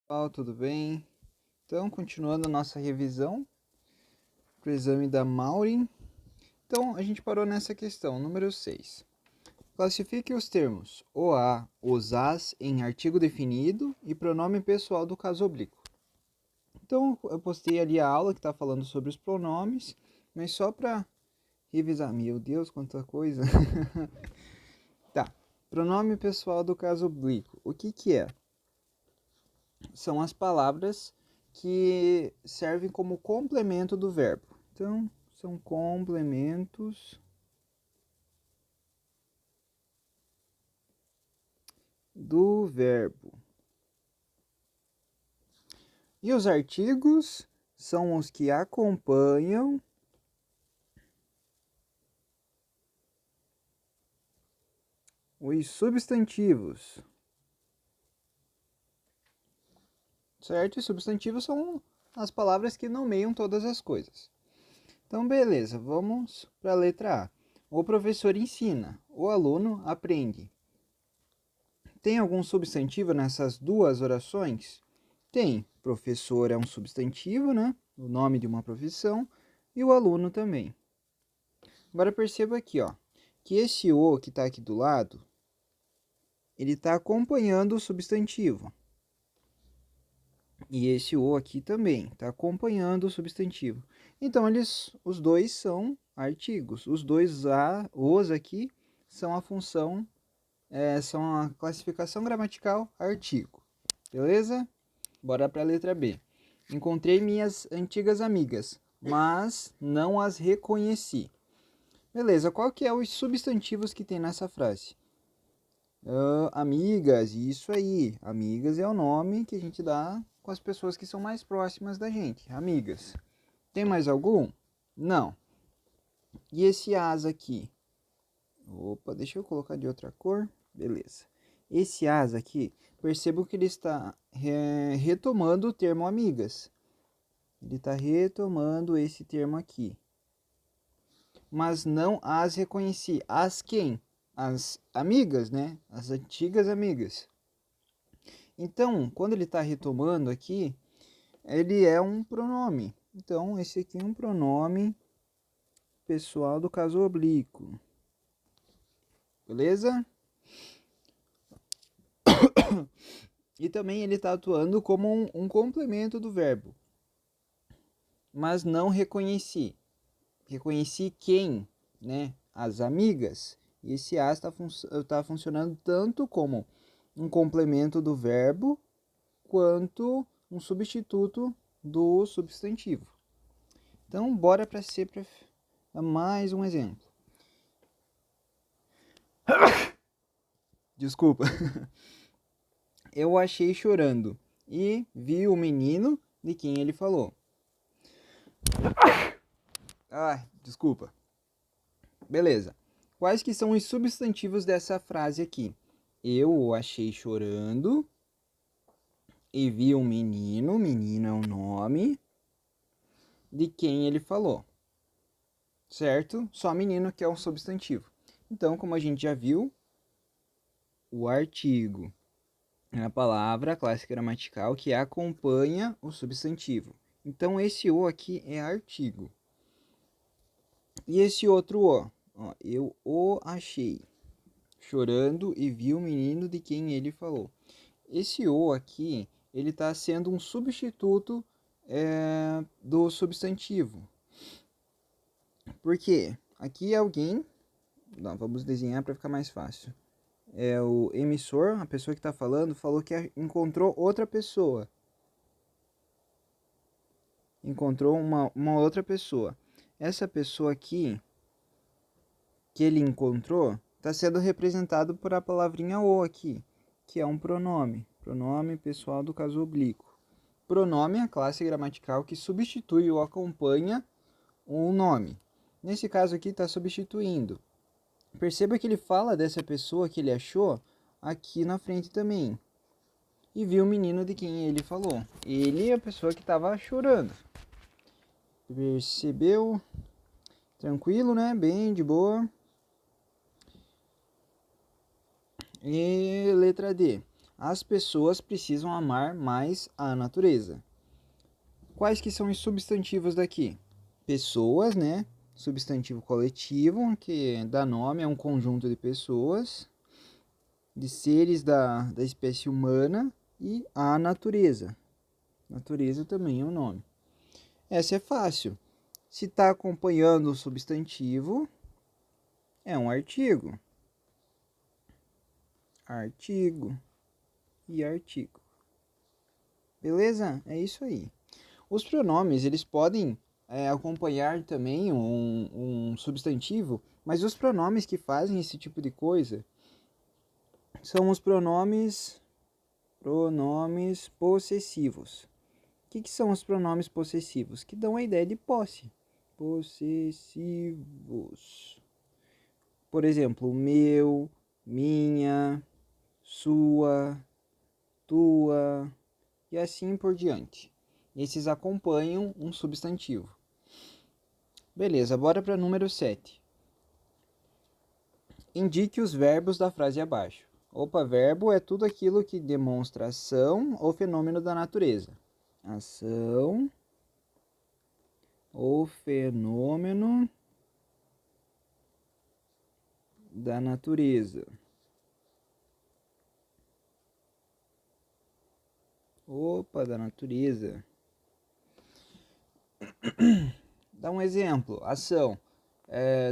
Pessoal, tudo bem? Então, continuando a nossa revisão para o exame da Maureen. Então, a gente parou nessa questão, número 6. Classifique os termos o a, os as em artigo definido e pronome pessoal do caso oblíquo. Então, eu postei ali a aula que está falando sobre os pronomes, mas só para revisar. Meu Deus, quanta coisa! Tá, pronome pessoal do caso oblíquo. O que é? São as palavras que servem como complemento do verbo. Então, são complementos do verbo. E os artigos são os que acompanham os substantivos. Certo? E substantivos são as palavras que nomeiam todas as coisas. Então, beleza, vamos para a letra A. O professor ensina, o aluno aprende. Tem algum substantivo nessas duas orações? Tem. Professor é um substantivo, né? O nome de uma profissão. E o aluno também. Agora perceba aqui, ó, que esse o que está aqui do lado, ele está acompanhando o substantivo. E esse o aqui também está acompanhando o substantivo. Então, os dois são artigos. Os dois os aqui são a função, são a classificação gramatical artigo. Beleza? Bora para a letra B. Encontrei minhas antigas amigas, mas não as reconheci. Beleza, qual que é os substantivos que tem nessa frase? Amigas, isso aí. Amigas é o nome que a gente dá com as pessoas que são mais próximas da gente. Amigas. Tem mais algum? Não. E esse as aqui? Opa, deixa eu colocar de outra cor. Beleza. Esse as aqui, percebo que ele está retomando o termo amigas. Ele está retomando esse termo aqui. Mas não as reconheci. As quem? As amigas, né? As antigas amigas. Então, quando ele está retomando aqui, ele é um pronome. Então, esse aqui é um pronome pessoal do caso oblíquo. Beleza? E também ele está atuando como um complemento do verbo. Mas não reconheci. Reconheci quem? Né? As amigas. E esse as está funcionando tanto como um complemento do verbo quanto um substituto do substantivo. Então, bora para mais um exemplo. Desculpa. Eu achei chorando e vi o menino de quem ele falou. Desculpa. Beleza. Quais que são os substantivos dessa frase aqui? Eu o achei chorando e vi um menino. Menino é o nome de quem ele falou. Certo? Só menino que é um substantivo. Então, como a gente já viu, o artigo é a palavra clássica gramatical que acompanha o substantivo. Então, esse o aqui é artigo. E esse outro o? Ó, eu o achei chorando e vi o menino de quem ele falou. Esse o aqui, ele está sendo um substituto do substantivo. Por quê? Aqui alguém... Não, vamos desenhar para ficar mais fácil. É o emissor, a pessoa que está falando, falou que encontrou outra pessoa. Encontrou uma outra pessoa. Essa pessoa aqui, que ele encontrou, está sendo representado por a palavrinha o aqui, que é um pronome. Pronome pessoal do caso oblíquo. Pronome é a classe gramatical que substitui ou acompanha um nome. Nesse caso aqui está substituindo. Perceba que ele fala dessa pessoa que ele achou aqui na frente também. E viu o menino de quem ele falou. Ele é a pessoa que estava chorando. Percebeu? Tranquilo, né? Bem de boa. E letra D. As pessoas precisam amar mais a natureza. Quais que são os substantivos daqui? Pessoas, né? Substantivo coletivo, que dá nome a um conjunto de pessoas, de seres da espécie humana, e a natureza. Natureza também é um nome. Essa é fácil. Se está acompanhando o substantivo, é um artigo. Artigo e artigo. Beleza? É isso aí. Os pronomes, eles podem acompanhar também um substantivo, mas os pronomes que fazem esse tipo de coisa são os pronomes possessivos. O que são os pronomes possessivos? Que dão a ideia de posse. Possessivos. Por exemplo, meu, minha, sua, tua e assim por diante. Esses acompanham um substantivo. Beleza, bora para número 7. Indique os verbos da frase abaixo. Opa, verbo é tudo aquilo que demonstra ação ou fenômeno da natureza. Ação ou fenômeno da natureza. Opa, da natureza. Dá um exemplo. Ação.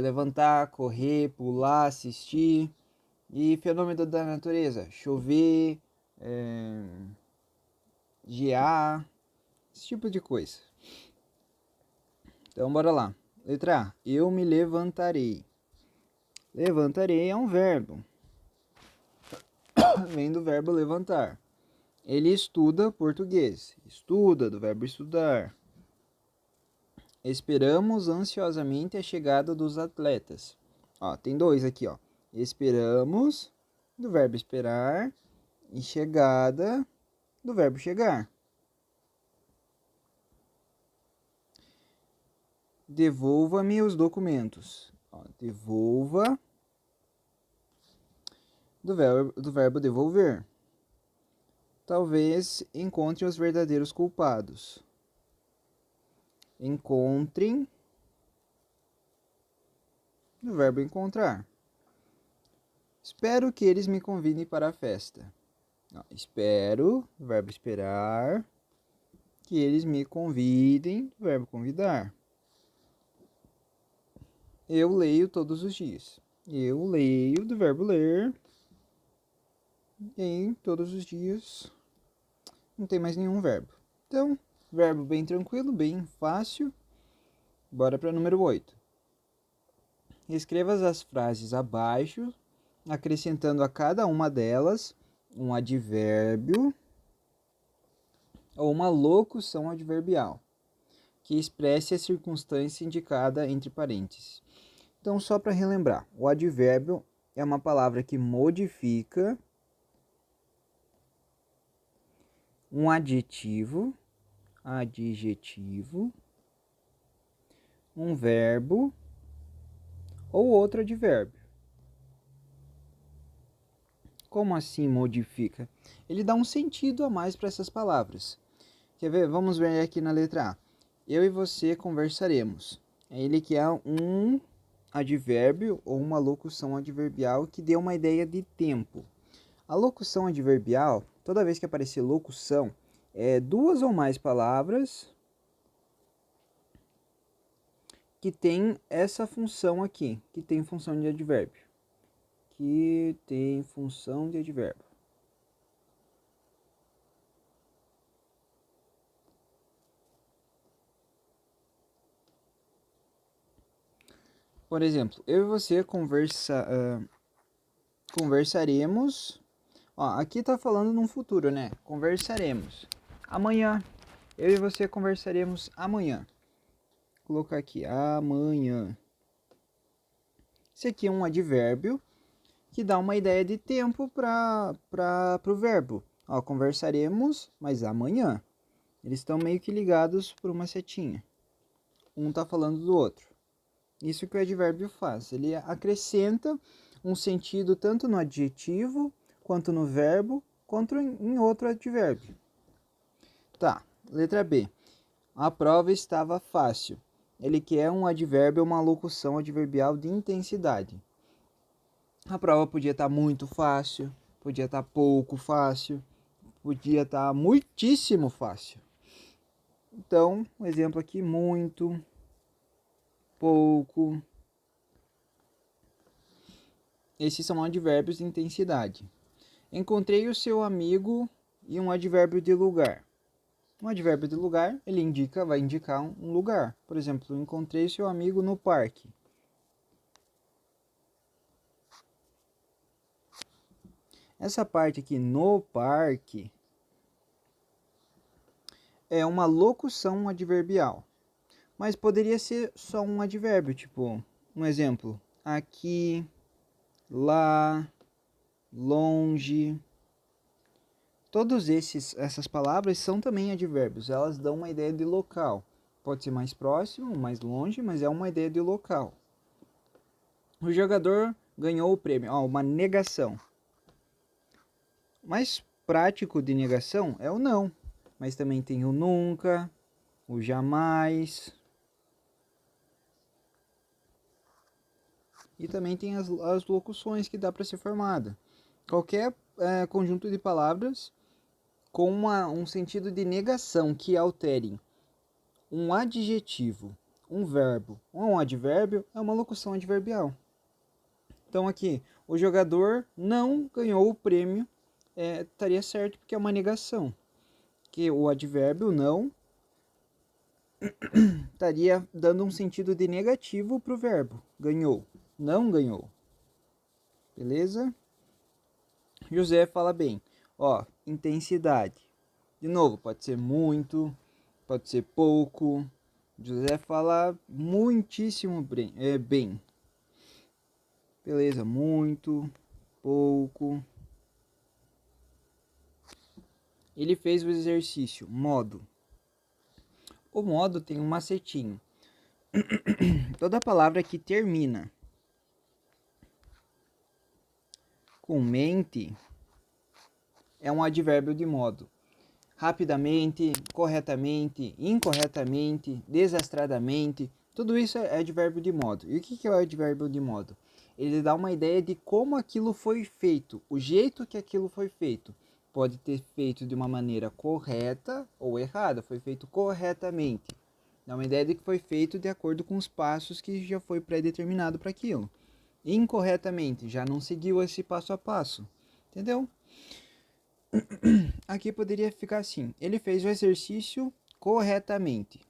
Levantar, correr, pular, assistir. E fenômeno da natureza. Chover, gear, esse tipo de coisa. Então, bora lá. Letra A. Eu me levantarei. Levantarei é um verbo. Vem do verbo levantar. Ele estuda português. Estuda, do verbo estudar. Esperamos ansiosamente a chegada dos atletas. Ó, tem dois aqui, ó. Esperamos, do verbo esperar. E chegada, do verbo chegar. Devolva-me os documentos. Ó, devolva, do verbo devolver. Talvez encontre os verdadeiros culpados. Encontrem, do verbo encontrar. Espero que eles me convidem para a festa. Ó, espero, do verbo esperar, que eles me convidem, do verbo convidar. Eu leio todos os dias. Eu leio, do verbo ler. E todos os dias não tem mais nenhum verbo. Então, verbo bem tranquilo, bem fácil. Bora para número 8. Escreva as frases abaixo, acrescentando a cada uma delas um advérbio ou uma locução adverbial que expresse a circunstância indicada entre parênteses. Então, só para relembrar, o advérbio é uma palavra que modifica um adjetivo, um verbo ou outro advérbio. Como assim modifica? Ele dá um sentido a mais para essas palavras. Quer ver? Vamos ver aqui na letra A. Eu e você conversaremos. Ele que é um advérbio ou uma locução adverbial que dê uma ideia de tempo. A locução adverbial, toda vez que aparecer locução, é duas ou mais palavras que tem essa função aqui, que tem função de advérbio. Que tem função de advérbio. Por exemplo, eu e você conversaremos. Ó, aqui tá falando num futuro, né? Conversaremos. Amanhã. Eu e você conversaremos amanhã. Vou colocar aqui, amanhã. Esse aqui é um advérbio que dá uma ideia de tempo para o verbo. Ó, conversaremos, mas amanhã. Eles estão meio que ligados por uma setinha. Um tá falando do outro. Isso que o advérbio faz. Ele acrescenta um sentido tanto no adjetivo quanto no verbo quanto em outro advérbio. Tá, letra B. A prova estava fácil. Ele quer um advérbio, uma locução adverbial de intensidade. A prova podia estar muito fácil, podia estar pouco fácil, podia estar muitíssimo fácil. Então, um exemplo aqui, muito, pouco. Esses são advérbios de intensidade. Encontrei o seu amigo e um advérbio de lugar. Um advérbio de lugar, ele vai indicar um lugar. Por exemplo, encontrei seu amigo no parque. Essa parte aqui, no parque, é uma locução adverbial. Mas poderia ser só um advérbio, tipo, um exemplo. Aqui, lá, longe. Todas essas palavras são também advérbios. Elas dão uma ideia de local. Pode ser mais próximo, mais longe, mas é uma ideia de local. O jogador ganhou o prêmio. Uma negação. O mais prático de negação é o não. Mas também tem o nunca, o jamais. E também tem as locuções que dá para ser formada. Qualquer conjunto de palavras com um sentido de negação que alterem um adjetivo, um verbo ou um advérbio é uma locução adverbial. Então aqui, o jogador não ganhou o prêmio, estaria certo porque é uma negação. Que o advérbio não estaria dando um sentido de negativo para o verbo. Ganhou, não ganhou. Beleza? José fala bem. Intensidade. De novo, pode ser muito, pode ser pouco. José fala muitíssimo bem. Beleza, muito, pouco. Ele fez o exercício, modo. O modo tem um macetinho. Toda palavra que termina com mente é um advérbio de modo. Rapidamente, corretamente, incorretamente, desastradamente, tudo isso é advérbio de modo. E o que é o advérbio de modo? Ele dá uma ideia de como aquilo foi feito, o jeito que aquilo foi feito. Pode ter feito de uma maneira correta ou errada, foi feito corretamente. Dá uma ideia de que foi feito de acordo com os passos que já foi pré-determinado para aquilo. Incorretamente, já não seguiu esse passo a passo. Entendeu? Aqui poderia ficar assim. Ele fez o exercício corretamente.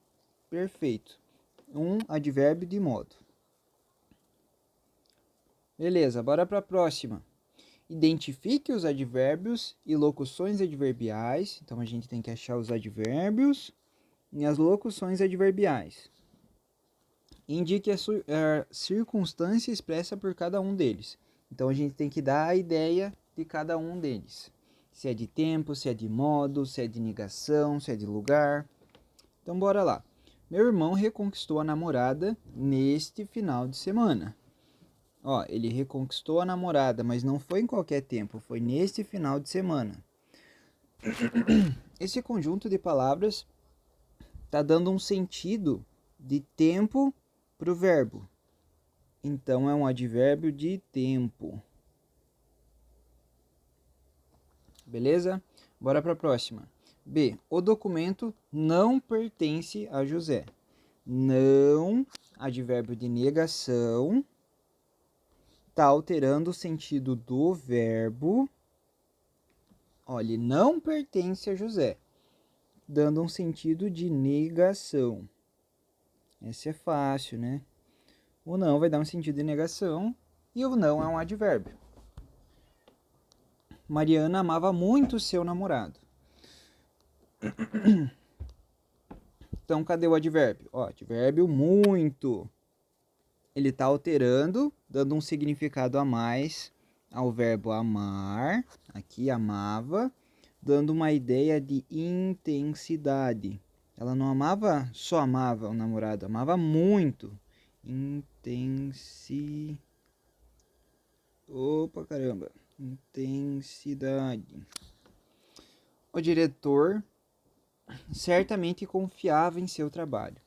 Perfeito. Um advérbio de modo. Beleza, bora para a próxima. Identifique os advérbios e locuções adverbiais. Então a gente tem que achar os advérbios e as locuções adverbiais. Indique a circunstância expressa por cada um deles. Então a gente tem que dar a ideia de cada um deles. Se é de tempo, se é de modo, se é de negação, se é de lugar. Então bora lá. Meu irmão reconquistou a namorada neste final de semana. Ele reconquistou a namorada, mas não foi em qualquer tempo, foi neste final de semana. Esse conjunto de palavras está dando um sentido de tempo para o verbo. Então é um advérbio de tempo. Beleza? Bora para a próxima. B. O documento não pertence a José. Não, advérbio de negação, está alterando o sentido do verbo. Ele não pertence a José, dando um sentido de negação. Esse é fácil, né? O não vai dar um sentido de negação e o não é um advérbio. Mariana amava muito seu namorado. Então, cadê o advérbio? Advérbio muito. Ele está alterando, dando um significado a mais ao verbo amar. Aqui, amava, dando uma ideia de intensidade. Ela não só amava o namorado, amava muito. Opa, caramba. Intensidade. O diretor certamente confiava em seu trabalho.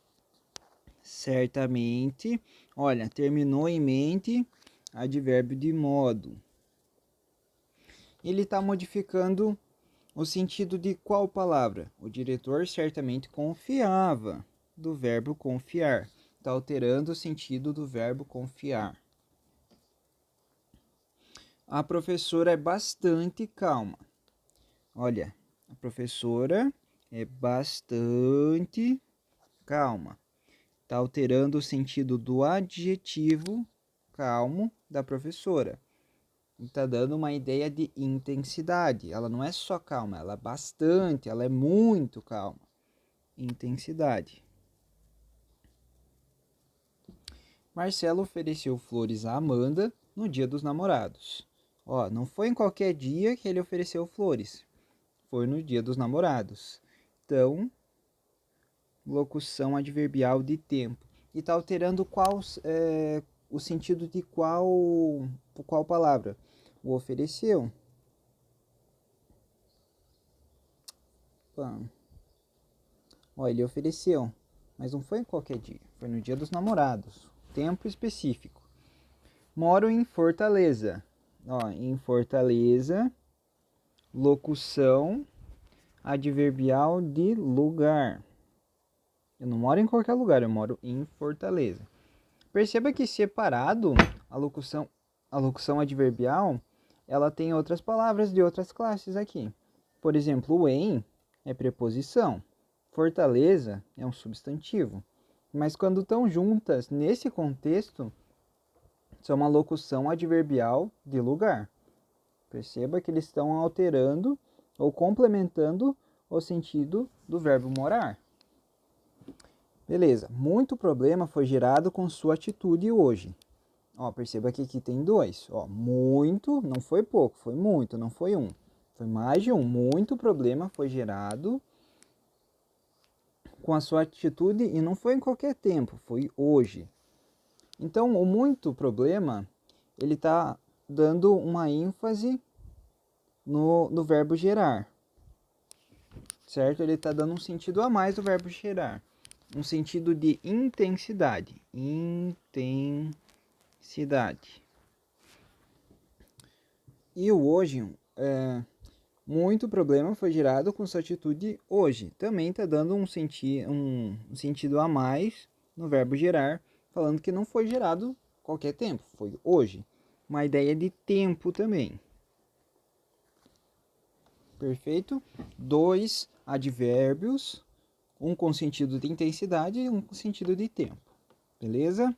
Certamente, olha, terminou em mente, advérbio de modo. Ele está modificando o sentido de qual palavra? O diretor certamente confiava, do verbo confiar. Está alterando o sentido do verbo confiar. A professora é bastante calma. Olha, a professora é bastante calma. Está alterando o sentido do adjetivo calmo da professora. Está dando uma ideia de intensidade. Ela não é só calma, ela é bastante, ela é muito calma. Intensidade. Marcelo ofereceu flores a Amanda no dia dos namorados. Ó, não foi em qualquer dia que ele ofereceu flores. Foi no dia dos namorados. Então, locução adverbial de tempo. E está alterando o sentido de qual palavra? O ofereceu. Ó, ele ofereceu, mas não foi em qualquer dia. Foi no dia dos namorados. Tempo específico. Moro em Fortaleza. Ó, em Fortaleza, locução adverbial de lugar. Eu não moro em qualquer lugar, eu moro em Fortaleza. Perceba que separado, a locução adverbial, ela tem outras palavras de outras classes aqui. Por exemplo, o em é preposição. Fortaleza é um substantivo. Mas quando estão juntas nesse contexto, são uma locução adverbial de lugar. Perceba que eles estão alterando ou complementando o sentido do verbo morar. Beleza, muito problema foi gerado com sua atitude hoje. Ó, perceba que aqui tem dois. Ó, muito, não foi pouco, foi muito, não foi um. Foi mais de um. Muito problema foi gerado com a sua atitude e não foi em qualquer tempo, foi hoje. Então, o muito problema, ele está dando uma ênfase no verbo gerar. Certo? Ele está dando um sentido a mais do verbo gerar. Um sentido de intensidade. Intensidade. E o hoje, muito problema foi gerado com sua atitude hoje. Também está dando um sentido a mais no verbo gerar, falando que não foi gerado qualquer tempo, foi hoje. Uma ideia de tempo também. Perfeito? Dois advérbios, um com sentido de intensidade e um com sentido de tempo. Beleza?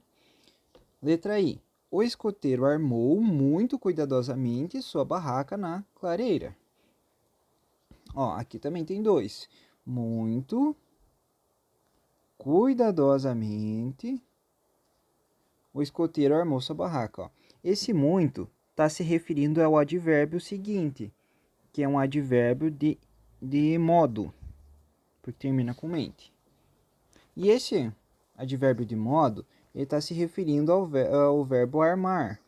Letra I. O escoteiro armou muito cuidadosamente sua barraca na clareira. Ó, aqui também tem dois. Muito cuidadosamente o escoteiro armou sua barraca. Ó. Esse muito está se referindo ao advérbio seguinte, que é um advérbio de modo, porque termina com mente. E esse advérbio de modo, ele está se referindo ao verbo armar.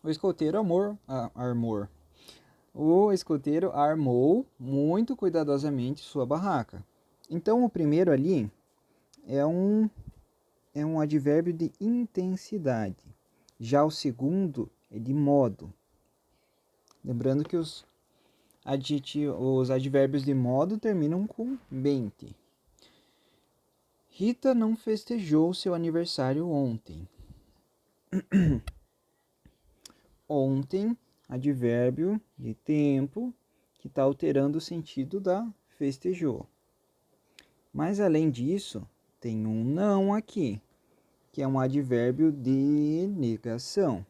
O escoteiro armou. O escoteiro armou muito cuidadosamente sua barraca. Então, o primeiro ali é um advérbio de intensidade. Já o segundo é de modo. Lembrando que os advérbios de modo terminam com mente. Rita não festejou seu aniversário ontem. Ontem, advérbio de tempo, que está alterando o sentido da festejou. Mas além disso, tem um não aqui, que é um advérbio de negação.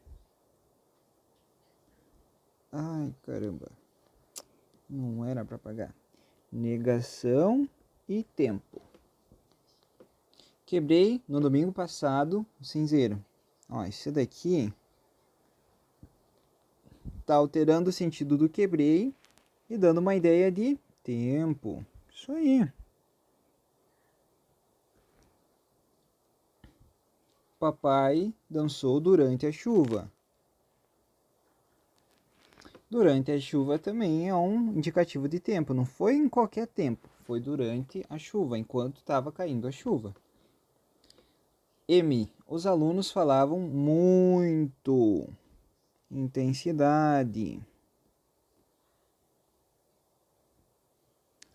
Ai, caramba. Não era para pagar. Negação e tempo. Quebrei no domingo passado o cinzeiro. Ó, esse daqui tá alterando o sentido do quebrei e dando uma ideia de tempo. Isso aí. Papai dançou durante a chuva. Durante a chuva também é um indicativo de tempo. Não foi em qualquer tempo. Foi durante a chuva, enquanto estava caindo a chuva. M. Os alunos falavam muito. Intensidade.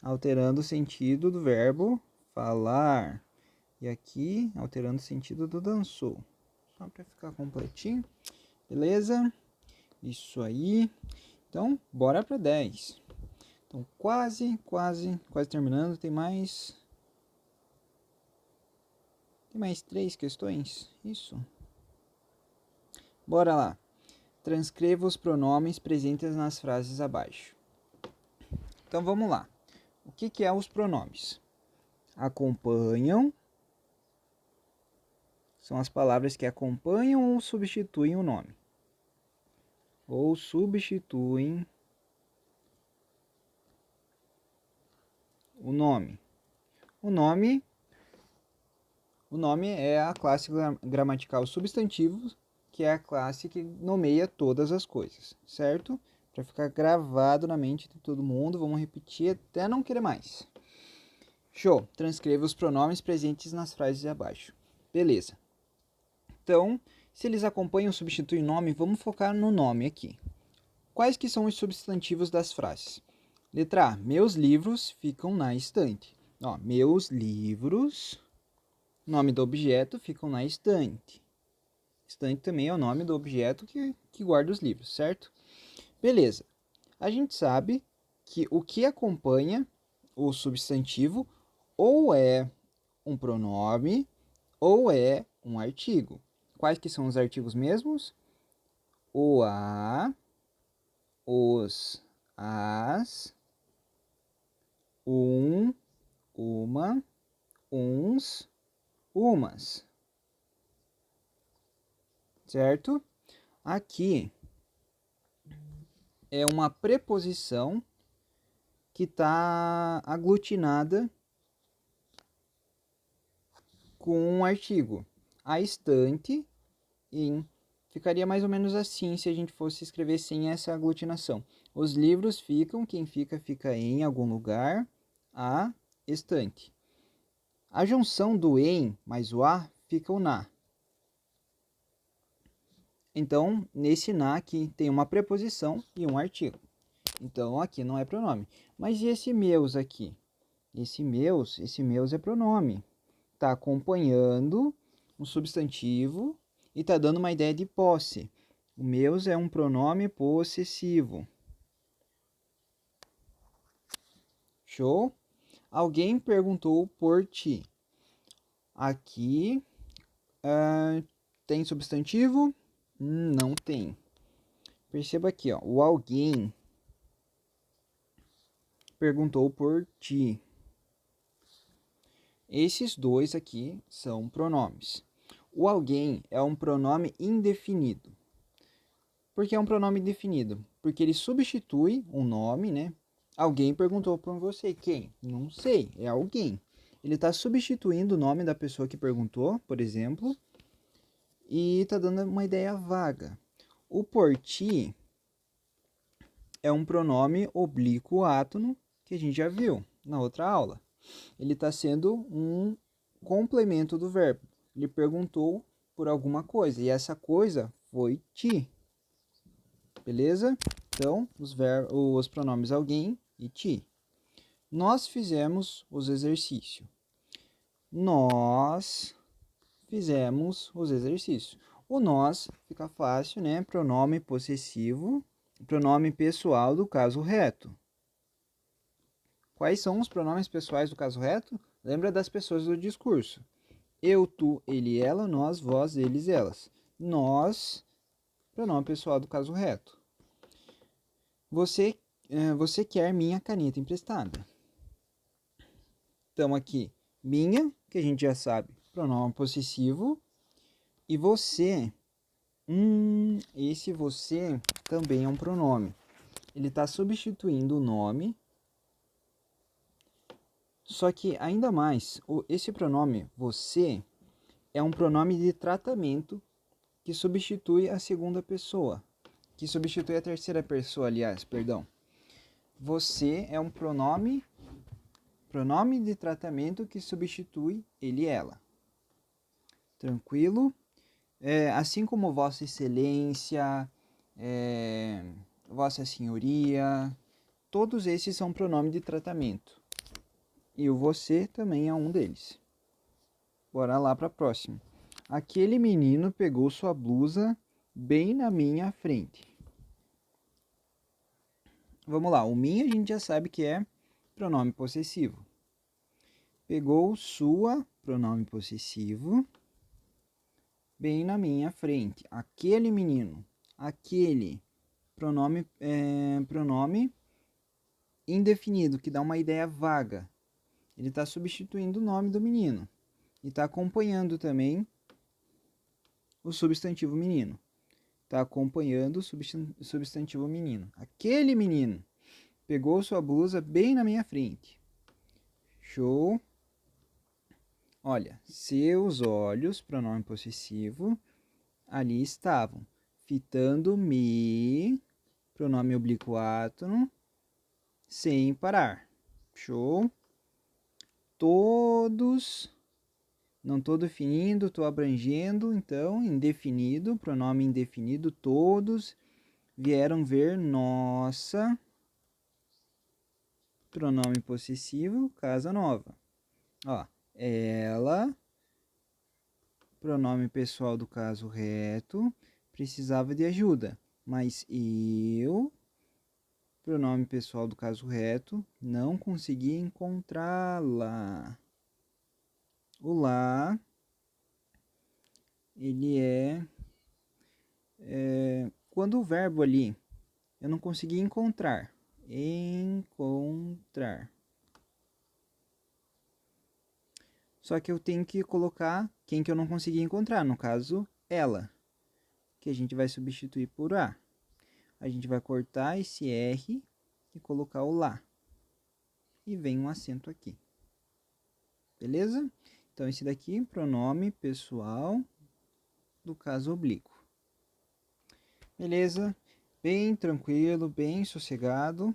Alterando o sentido do verbo falar. E aqui, alterando o sentido do dançou. Só para ficar completinho. Beleza? Isso aí. Então, bora para 10. Então, quase terminando. Tem mais 3 questões. Isso. Bora lá. Transcreva os pronomes presentes nas frases abaixo. Então, vamos lá. O que é os pronomes? Acompanham. São as palavras que acompanham ou substituem o nome. Ou substituem o nome. O nome é a classe gramatical substantivos, que é a classe que nomeia todas as coisas, certo? Para ficar gravado na mente de todo mundo, vamos repetir até não querer mais. Show! Transcreva os pronomes presentes nas frases abaixo. Beleza. Então, se eles acompanham ou substituem nome, vamos focar no nome aqui. Quais que são os substantivos das frases? Letra A. Meus livros ficam na estante. Ó, meus livros, nome do objeto, ficam na estante. Estante também é o nome do objeto que guarda os livros, certo? Beleza. A gente sabe que o que acompanha o substantivo ou é um pronome ou é um artigo. Quais que são os artigos mesmos? O a, os, as, um, uma, uns, umas. Certo? Aqui é uma preposição que está aglutinada com um artigo. A estante, em, ficaria mais ou menos assim se a gente fosse escrever sem essa aglutinação. Os livros ficam, quem fica em algum lugar, a estante. A junção do em mais o a fica o na. Então, nesse na aqui tem uma preposição e um artigo. Então, aqui não é pronome. Mas e esse meus aqui? Esse meus é pronome. Está acompanhando um substantivo e está dando uma ideia de posse. O meus é um pronome possessivo. Show? Alguém perguntou por ti. Aqui tem substantivo? Não tem. Perceba aqui, ó, o alguém perguntou por ti. Esses dois aqui são pronomes. O alguém é um pronome indefinido. Por que é um pronome indefinido? Porque ele substitui um nome, né? Alguém perguntou por você. Quem? Não sei, é alguém. Ele está substituindo o nome da pessoa que perguntou, por exemplo, e está dando uma ideia vaga. O por ti é um pronome oblíquo átono que a gente já viu na outra aula. Ele está sendo um complemento do verbo. Ele perguntou por alguma coisa e essa coisa foi ti. Beleza? Então, os pronomes alguém e ti. Nós fizemos os exercícios. Nós fizemos os exercícios. O nós fica fácil, né? Pronome possessivo, pronome pessoal do caso reto. Quais são os pronomes pessoais do caso reto? Lembra das pessoas do discurso. Eu, tu, ele, ela, nós, vós, eles, elas. Nós, pronome pessoal do caso reto. Você quer minha caneta emprestada. Então aqui, minha, que a gente já sabe, pronome possessivo. E você, esse você também é um pronome. Ele está substituindo o nome. Só que ainda mais, esse pronome você é um pronome de tratamento que substitui a segunda pessoa, que substitui a terceira pessoa, aliás, perdão. Você é um pronome de tratamento que substitui ele e ela. Tranquilo? Assim como Vossa Excelência, Vossa Senhoria, todos esses são pronomes de tratamento. E o você também é um deles. Bora lá para a próxima. Aquele menino pegou sua blusa bem na minha frente. Vamos lá, o minha a gente já sabe que é pronome possessivo. Pegou sua, pronome possessivo, bem na minha frente. Aquele menino, aquele, pronome indefinido, que dá uma ideia vaga. Ele está substituindo o nome do menino. E está acompanhando também o substantivo menino. Está acompanhando o substantivo menino. Aquele menino pegou sua blusa bem na minha frente. Show. Olha, seus olhos, pronome possessivo, ali estavam. Fitando-me, pronome oblíquo átono, sem parar. Show. Todos, não estou definindo, estou abrangendo, então, indefinido, pronome indefinido, todos vieram ver nossa, pronome possessivo, casa nova. Ó, ela, pronome pessoal do caso reto, precisava de ajuda, mas eu, pronome pessoal do caso reto, não consegui encontrá-la. O lá, ele quando o verbo ali, eu não consegui encontrar. Encontrar. Só que eu tenho que colocar quem que eu não consegui encontrar, no caso, ela, que a gente vai substituir por a. A gente vai cortar esse R e colocar o lá. E vem um acento aqui. Beleza? Então, esse daqui, pronome pessoal do caso oblíquo. Beleza? Bem tranquilo, bem sossegado.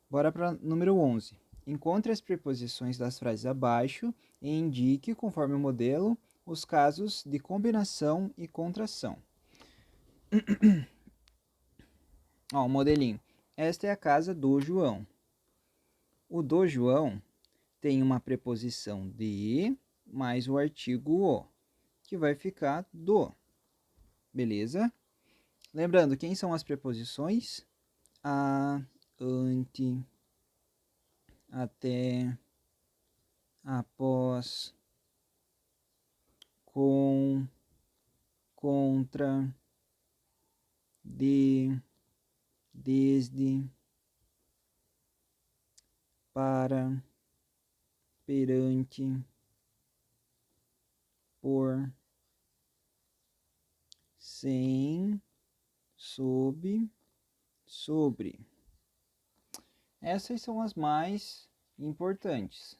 Bora para número 11. Encontre as preposições das frases abaixo e indique, conforme o modelo, os casos de combinação e contração. Ó, o modelinho. Esta é a casa do João. O do João tem uma preposição de mais o artigo o, que vai ficar do. Beleza? Lembrando, quem são as preposições? A, ante, até, após, com, contra, de, desde, para, perante, por, sem, sob, sobre. Essas são as mais importantes.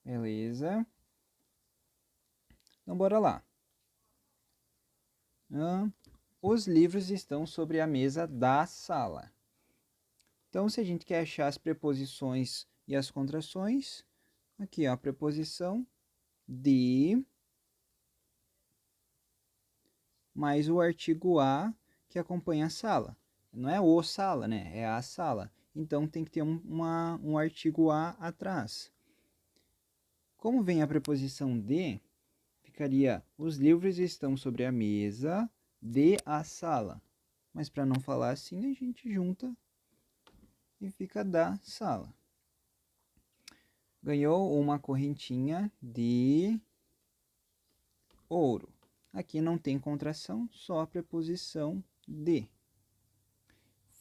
Beleza? Então, bora lá. Os livros estão sobre a mesa da sala. Então, se a gente quer achar as preposições e as contrações, aqui ó, a preposição de mais o artigo a que acompanha a sala. Não é o sala, né? É a sala. Então, tem que ter um artigo a atrás. Como vem a preposição de, ficaria os livros estão sobre a mesa de a sala. Mas para não falar assim, a gente junta e fica da sala. Ganhou uma correntinha de ouro. Aqui não tem contração, só a preposição de.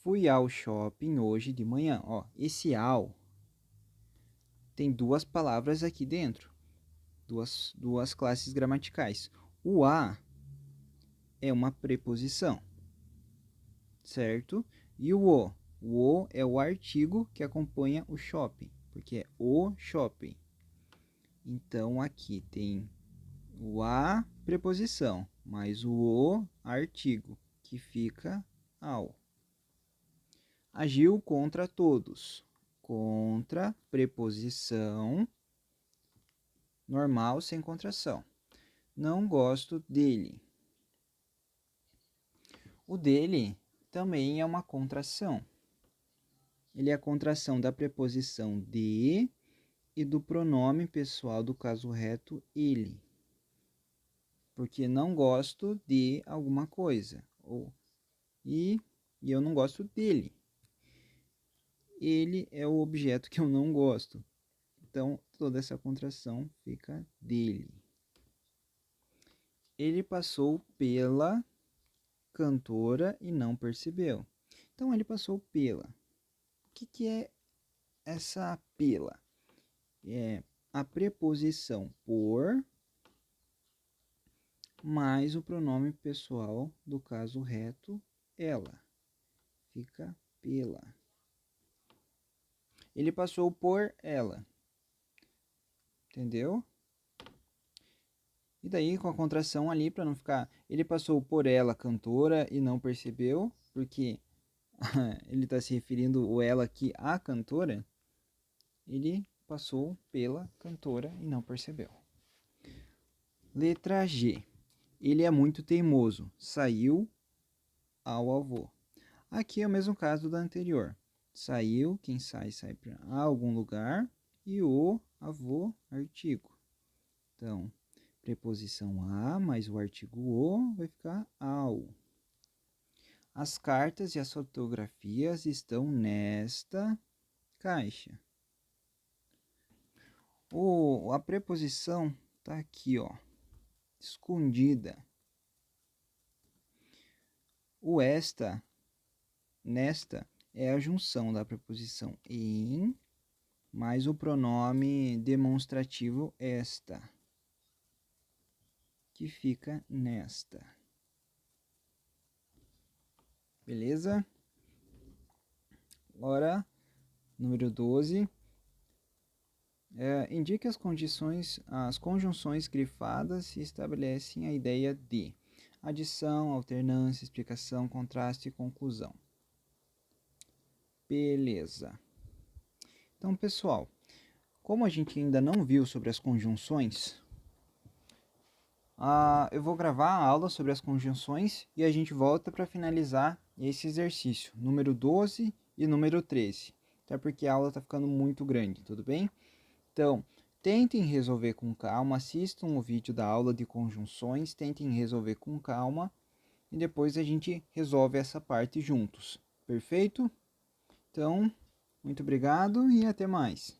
Fui ao shopping hoje de manhã. Ó, esse ao tem duas palavras aqui dentro. Duas classes gramaticais. O a é uma preposição, certo? E o o? O é o artigo que acompanha o shopping, porque é o shopping. Então, aqui tem o a, preposição, mais o artigo, que fica ao. Agiu contra todos. Contra, preposição normal sem contração. Não gosto dele. O dele também é uma contração. Ele é a contração da preposição de e do pronome pessoal do caso reto ele. Porque não gosto de alguma coisa. E eu não gosto dele. Ele é o objeto que eu não gosto. Então, toda essa contração fica dele. Ele passou pela cantora e não percebeu. Então, ele passou pela. O que é essa pela? É a preposição por mais o pronome pessoal do caso reto, ela. Fica pela. Ele passou por ela. Entendeu? E daí com a contração ali, para não ficar... Ele passou por ela, cantora, e não percebeu, porque ele está se referindo o ela aqui à cantora. Ele passou pela cantora e não percebeu. Letra G. Ele é muito teimoso. Saiu ao avô. Aqui é o mesmo caso da anterior. Saiu, quem sai para algum lugar. E o avô, artigo. Então, preposição a mais o artigo o vai ficar ao. As cartas e as fotografias estão nesta caixa. A preposição está aqui, ó, escondida. O esta, nesta, é a junção da preposição em mais o pronome demonstrativo esta, que fica nesta. Beleza? Agora, número 12. Indique as conjunções grifadas e estabelecem a ideia de adição, alternância, explicação, contraste e conclusão. Beleza. Então, pessoal, como a gente ainda não viu sobre as conjunções, eu vou gravar a aula sobre as conjunções e a gente volta para finalizar esse exercício, número 12 e número 13. Até porque a aula está ficando muito grande, tudo bem? Então, tentem resolver com calma, assistam o vídeo da aula de conjunções, tentem resolver com calma e depois a gente resolve essa parte juntos. Perfeito? Então, muito obrigado e até mais.